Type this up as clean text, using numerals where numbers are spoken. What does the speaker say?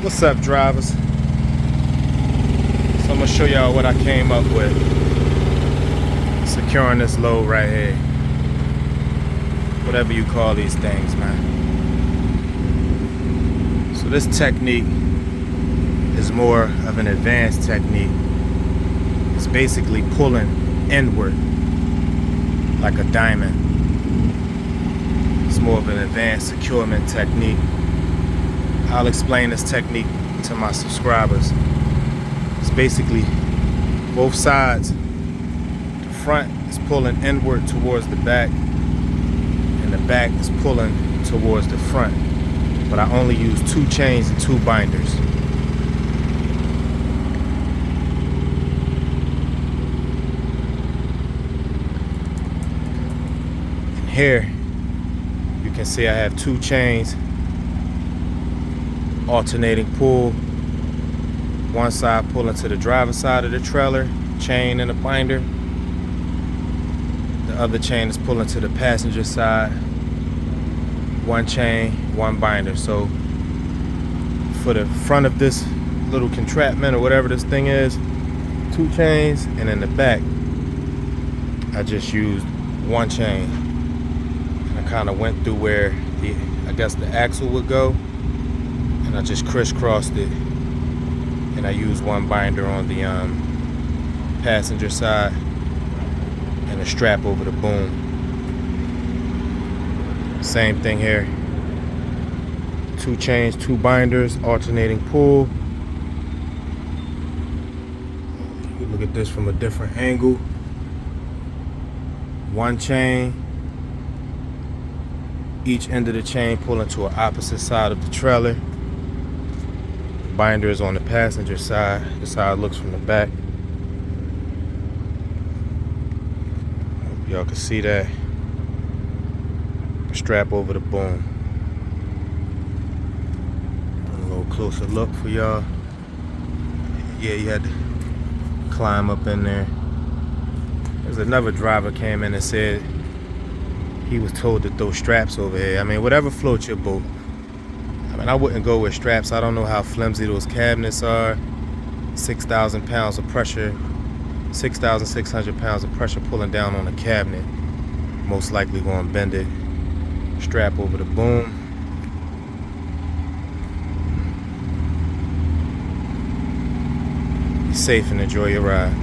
What's up, drivers? So I'm gonna show y'all what I came up with securing this load right here, whatever you call these things, man. So this technique is more of an advanced technique. It's basically pulling inward like a diamond. It's more of an advanced securement technique. I'll explain this technique to my subscribers. It's basically both sides. The front is pulling inward towards the back, and the back is pulling towards the front. But I only use 2 chains and 2 binders. And here you can see I have 2 chains, alternating pull. One side pulling to the driver's side of the trailer, chain and a binder. The other chain is pulling to the passenger side. 1 chain, 1 binder. So for the front of this little contraption or whatever this thing is, 2 chains, and in the back I just used 1 chain. I kind of went through where I guess the axle would go, and I just crisscrossed it, and I used 1 binder on the passenger side and a strap over the boom. Same thing here. 2 chains, 2 binders, alternating pull. You look at this from a different angle. 1 chain, each end of the chain pulling to an opposite side of the trailer. Binder is on the passenger side. This is how it looks from the back. Hope y'all can see that. Strap over the boom. A little closer look for y'all. Yeah, you had to climb up in there. There's another driver came in and said he was told to throw straps over here. I mean, whatever floats your boat. I mean, I wouldn't go with straps. I don't know how flimsy those cabinets are. 6,000 pounds of pressure, 6,600 pounds of pressure pulling down on a cabinet. Most likely going to bend it. Strap over the boom. Be safe and enjoy your ride.